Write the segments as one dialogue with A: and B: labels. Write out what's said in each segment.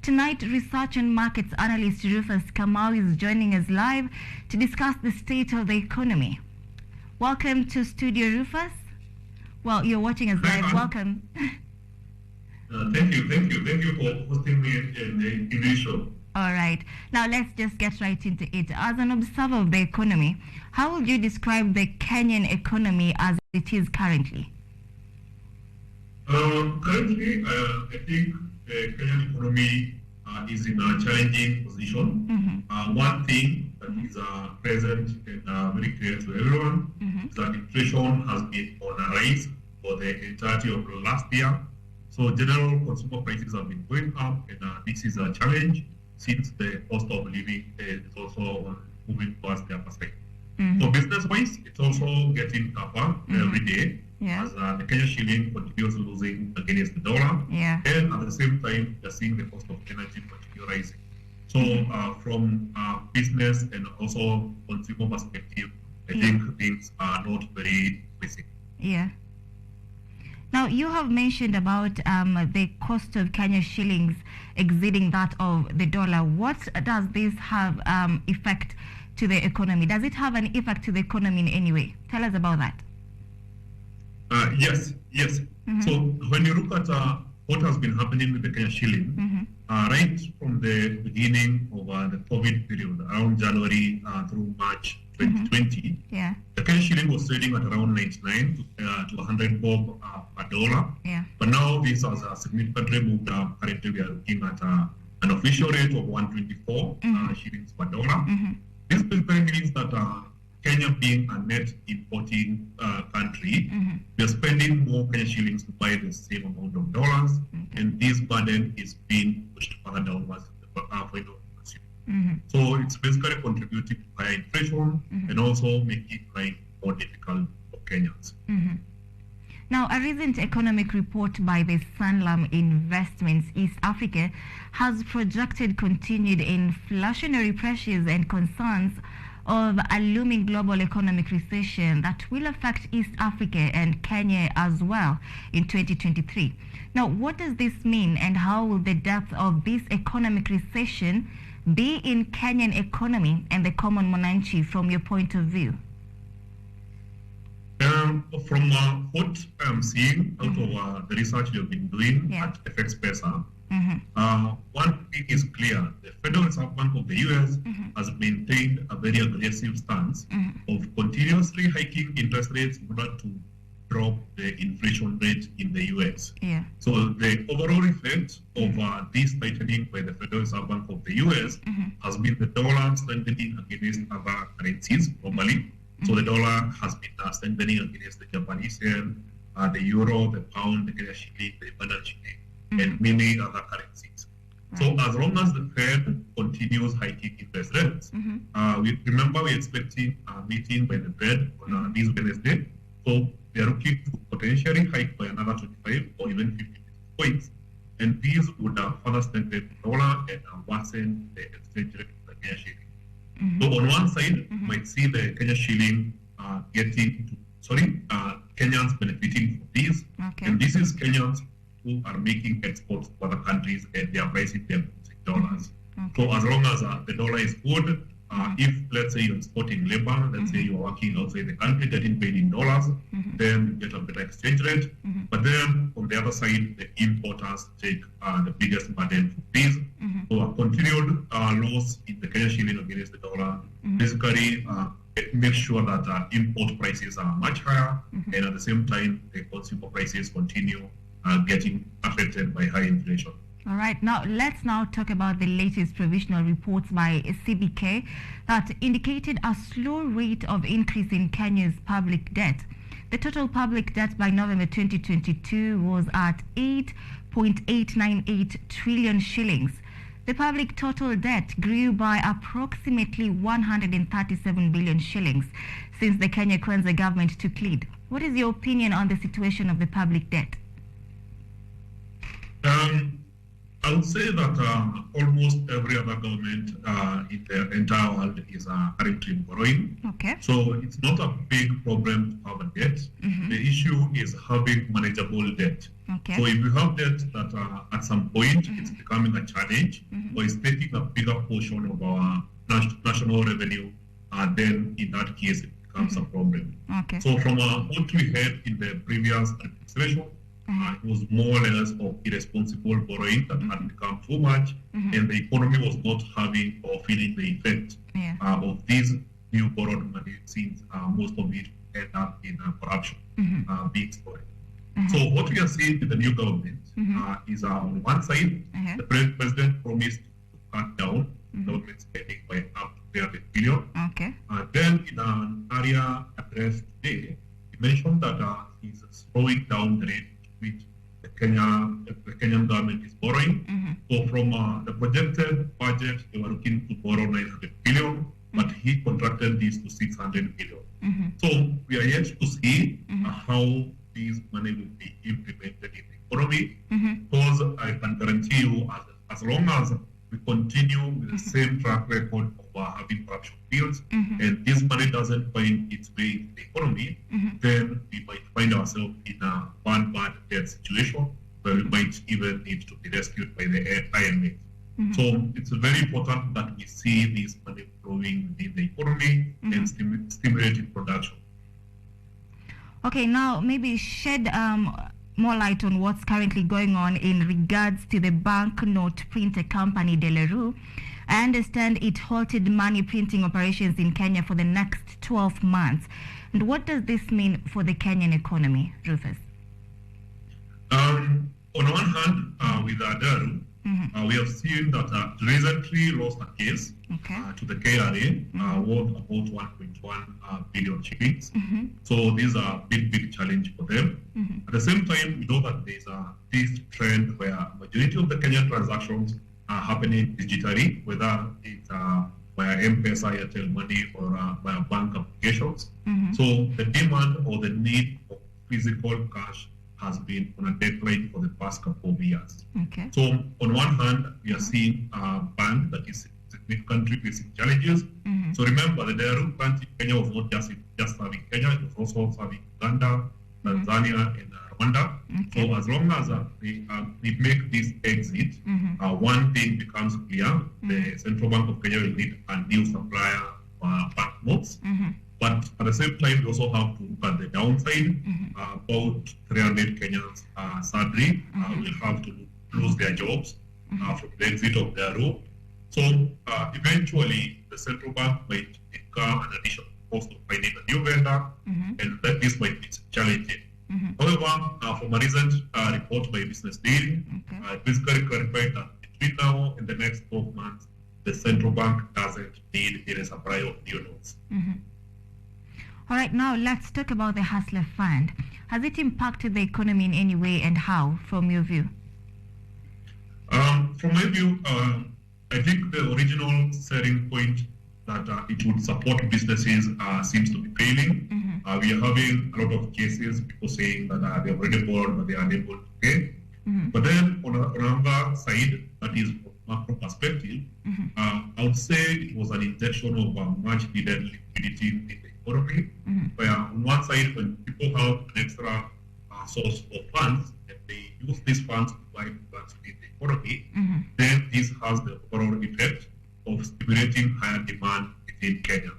A: Tonight, research and markets analyst Rufas Kamau is joining us live to discuss the state of the economy. Welcome to Studio Rufas. Well, you're watching us live. Welcome.
B: Thank you for hosting me in the show.
A: All right. Now let's just get right into it. As an observer of the economy, how would you describe the Kenyan economy as it is currently?
B: Currently, I think the Kenyan economy is in a challenging position. One thing that is present and very clear to everyone is that inflation has been on a rise for the entirety of the last year. So general consumer prices have been going up, and this is a challenge since the cost of living is also moving towards the upper side. So business-wise, it's also getting tougher every day as the Kenyan shilling continues losing against the dollar. And at the same time, we're seeing the cost of energy continue rising. So from business and also consumer perspective, I think things are not very basic.
A: Now, you have mentioned about the cost of Kenya shillings exceeding that of the dollar. What does this have effect to the economy? Does it have an effect to the economy in any way? Tell us about that.
B: Yes. So when you look at what has been happening with the Kenya shilling, right from the beginning of the COVID period, around January through March 2020, the Kenyan shilling was trading at around 99 to 100 bob per dollar. But now this has significantly moved up. Currently, we are looking at an official rate of 124 shillings per dollar. This basically means that Kenya being a net importing country, we are spending more Kenyan shillings to buy the same amount of dollars, and this burden is being pushed further downwards for consumer. So it's basically contributing to higher inflation and also making life more difficult for Kenyans.
A: Now, a recent economic report by the Sanlam Investments East Africa has projected continued inflationary pressures and concerns of a looming global economic recession that will affect East Africa and Kenya as well in 2023. Now, what does this mean, and how will the depth of this economic recession be in Kenyan economy and the common mwananchi from your point of view?
B: From what I'm seeing out of the research we've been doing at FX Pesa, one thing is clear. The Federal Reserve Bank of the US has maintained a very aggressive stance of continuously hiking interest rates in order to drop the inflation rate in the US. So the overall effect of this tightening by the Federal Reserve Bank of the US has been the dollar strengthening against other currencies globally. So the dollar has been strengthening against the Japanese yen, the euro, the pound, the Kenyan shilling, the Ugandan shilling, and many other currencies. So as long as the Fed continues hiking interest rates, we're expecting a meeting by the Fed on this Wednesday. So they are looking to potentially hike by another 25 or even 50 basis points, and these would further strengthen the dollar and worsen the exchange rate of the Kenyan shilling. So on one side, you might see the Kenyan shilling Kenyans benefiting from this, and this is Kenyans who are making exports to other countries and they are pricing them in dollars. So as long as the dollar is good, if let's say you're exporting labor, let's say you're working outside the country getting paid in dollars, then you get a better exchange rate. But then on the other side, the importers take the biggest burden for this. So a continued loss in the Kenyan shilling against the dollar basically make sure that import prices are much higher, and at the same time, the consumer prices continue getting affected by high inflation.
A: All right, now let's talk about the latest provisional reports by CBK that indicated a slow rate of increase in Kenya's public debt. The total public debt by November 2022 was at 8.898 trillion shillings. The public total debt grew by approximately 137 billion shillings since the Kenya Kwanza government took lead. What is your opinion on the situation of the public debt?
B: I would say that almost every other government in the entire world is currently borrowing.
A: Okay.
B: So it's not a big problem to have a debt. The issue is having manageable debt.
A: Okay.
B: So if you have debt that at some point it's becoming a challenge or it's taking a bigger portion of our national revenue, then in that case it becomes a problem.
A: Okay.
B: So from what we had in the previous administration, it was more or less of irresponsible borrowing that had become too much, and the economy was not having or feeling the effect of these new borrowed money, since most of it ended up in corruption being stored. So what we are seeing with the new government is on one side, the president promised to cut down government spending by up to 300 billion.
A: Okay.
B: Then in an area addressed today, he mentioned that he's slowing down the rate which the Kenyan government is borrowing. So from the projected budget, they were looking to borrow 900 billion, but he contracted this to 600 billion. So we are yet to see how this money will be implemented in the economy, because I can guarantee you, as long as we continue with the same track record of having corruption bills, and this money doesn't find its way into the economy, then we might find ourselves in a bad debt situation where we might even need to be rescued by the IMF. So it's very important that we see this money flowing within the economy and stimulating production.
A: Okay, now maybe shed more light on what's currently going on in regards to the banknote printer company Deliveroo. I understand it halted money printing operations in Kenya for the next 12 months. And what does this mean for the Kenyan economy, Rufas?
B: On one hand, with Deliveroo, we have seen that recently lost a case to the KRA worth about 1.1 billion shillings. So these are a big challenge for them. At the same time, we know that there's this trend where majority of the Kenyan transactions are happening digitally, whether it's via M-Pesa, Airtel Money, or via bank applications. So the demand or the need for physical cash has been on a decline for the past couple of years. So on one hand, we are seeing a bank that is significantly facing challenges. So remember, the Deliveroo branch in Kenya was not just serving Kenya, it was also serving Uganda, Tanzania, and Rwanda. So as long as we make this exit, one thing becomes clear: the Central Bank of Kenya will need a new supplier for banknotes. But at the same time, we also have to look at the downside. About 300 Kenyans, sadly, will have to lose their jobs from the exit of their role. So eventually, the central bank might incur an additional cost of finding a new vendor, and that this might be challenging. However, from a recent report by Business Daily, it basically clarified that between now and the next 12 months, the central bank doesn't need a supply of new notes.
A: All right, now let's talk about the Hustler Fund. Has it impacted the economy in any way, and how, from your view?
B: From my view, I think the original selling point that it would support businesses seems to be failing. We are having a lot of cases, people saying that they are already borrowed, but they are unable to pay. But then on another side, that is from macro perspective, I would say it was an injection of much needed liquidity in the economy, where on one side, when people have an extra source of funds, and they use these funds to buy products in the economy, then this has the overall effect of stimulating higher demand within Kenya.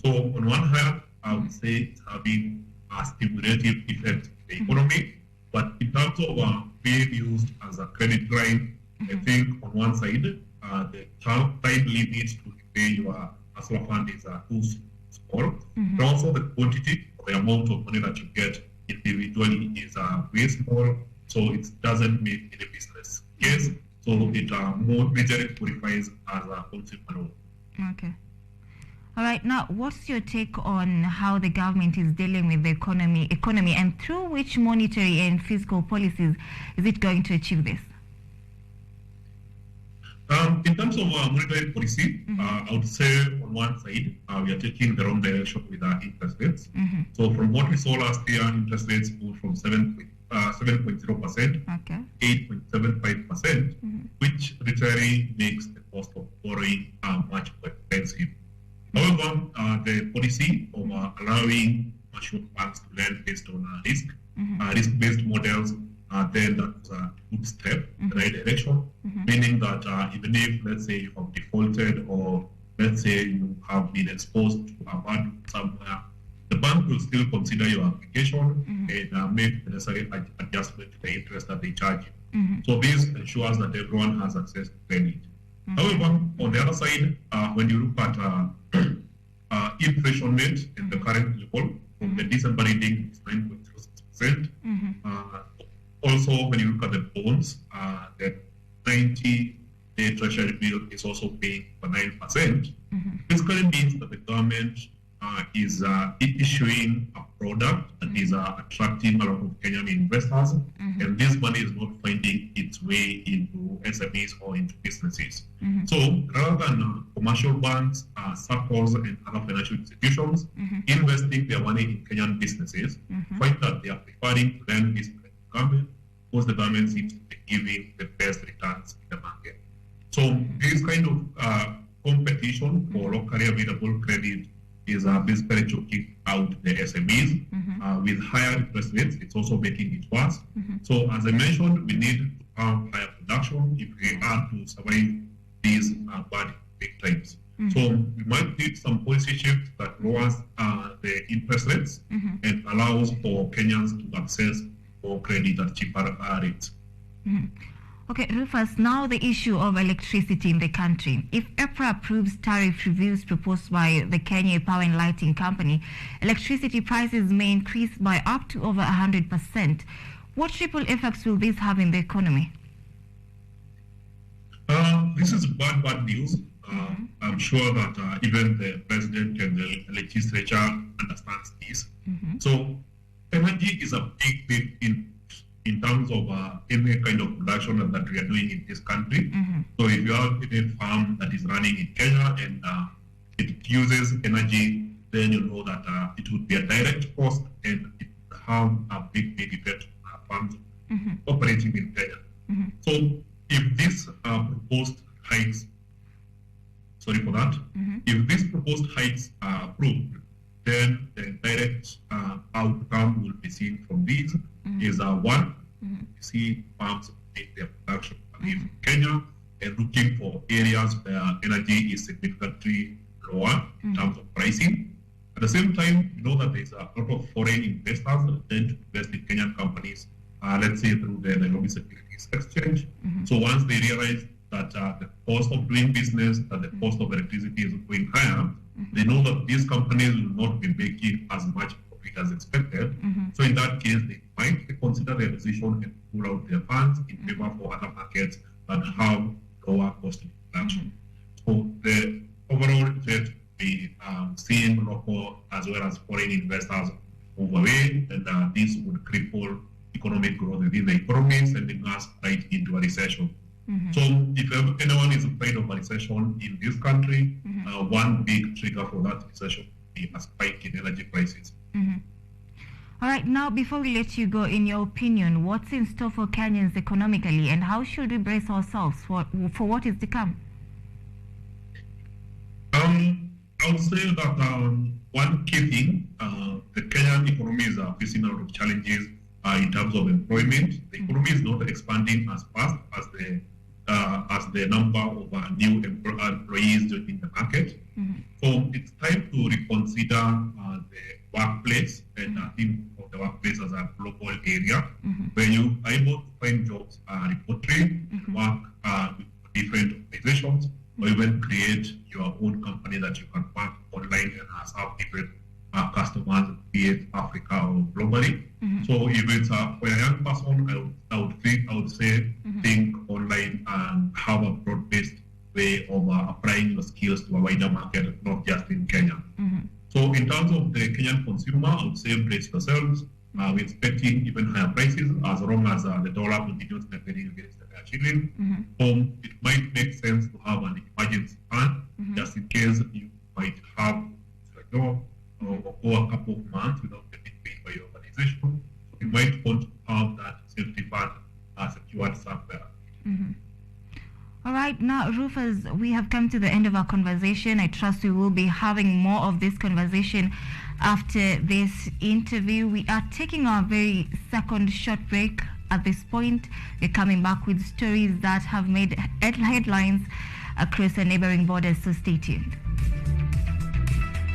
B: So on one hand, I would say it's having a stimulative effect in the economy, but in terms of being used as a credit line, I think on one side, the time limit to pay your Hustler Fund is too small, but also the quantity or the amount of money that you get individually is way small, so it doesn't make any business case. So it more majorly qualifies as a consumer loan.
A: Okay. All right. Now, what's your take on how the government is dealing with the economy, and through which monetary and fiscal policies is it going to achieve this?
B: In terms of monetary policy, I would say on one side, we are taking the wrong direction with our interest rates. So from what we saw last year, interest rates moved from 7.3% 7.0%, 8.75%, which literally makes the cost of borrowing much more expensive. However, the policy of allowing commercial banks to lend based on risk-based models, then that's a good step in the right direction, meaning that even if, let's say, you have defaulted or let's say you have been exposed to a bad somewhere, the bank will still consider your application and make the necessary adjustment to the interest that they charge you. So this ensures that everyone has access to credit. However, on the other side, when you look at inflation rate in the current level, from the December reading, it's 9.06%. Also, when you look at the bonds, the 90-day treasury bill is also paying for 9%. Basically means that the government is issuing a product that is attracting a lot of Kenyan investors, and this money is not finding its way into SMEs or into businesses. So rather than commercial banks, circles, and other financial institutions investing their money in Kenyan businesses, find that they are preferring to lend this to the government because the government seems to be giving the best returns in the market. So this kind of competition for locally available credit is basically choking out the SMEs with higher interest rates. It's also making it worse. So as I mentioned, we need to have higher production if we are to survive these bad big times. So we might need some policy shift that lowers the interest rates and allows for Kenyans to access more credit at cheaper rates.
A: Okay, Rufus, now the issue of electricity in the country. If EPRA approves tariff reviews proposed by the Kenya Power and Lighting Company, electricity prices may increase by up to over 100%. What ripple effects will this have in the economy?
B: This is bad news. I'm sure that even the president and the legislature understands this. So energy is a big in terms of any kind of production that we are doing in this country. So if you have a farm that is running in Kenya and it uses energy, then you know that it would be a direct cost and it would have a big effect on farms operating in Kenya. So if this proposed hikes, if these proposed hikes are approved, then the direct outcome we'll be seeing from these is one, you see farms make their production in Kenya and looking for areas where energy is significantly lower in terms of pricing. At the same time, you know that there's a lot of foreign investors that tend to invest in Kenyan companies, let's say through the Nairobi Securities Exchange. So once they realize that the cost of doing business, that the cost of electricity is going higher, they know that these companies will not be making as much profit as expected. So in that case, they might consider their decision and pull out their funds in favor for other markets that have lower cost of production. So the overall effect will be seeing local as well as foreign investors move away, and this would cripple economic growth within the economy, sending us right into a recession. So if anyone is afraid of a recession in this country, one big trigger for that recession would be a spike in energy prices.
A: All right, now before we let you go, in your opinion, what's in store for Kenyans economically and how should we brace ourselves for what is to come?
B: I would say that one key thing, the Kenyan economy is facing a lot of challenges in terms of employment. The economy is not expanding as fast as the number of new employees in the market. So it's time to reconsider the workplace and think of the workplace as a global area where you are able to find jobs remotely, work with different organizations, or even create your own company that you can work online and serve different customers, be it Africa or globally. So if it's for a young person, I would say think online and have a broad-based way of applying your skills to a wider market, not just in Kenya. So in terms of the Kenyan consumer, I would say brace yourselves. We're expecting even higher prices as long as the dollar continues benefiting against the shilling. It might make sense to have an emergency fund just in case you might have a job or go a couple of months without getting paid by your organization. So you might want to have that
A: Now, Rufas, we have come to the end of our conversation. I trust we will be having more of this conversation after this interview. We are taking our very second short break at this point. We're coming back with stories that have made headlines across the neighboring borders, so stay tuned.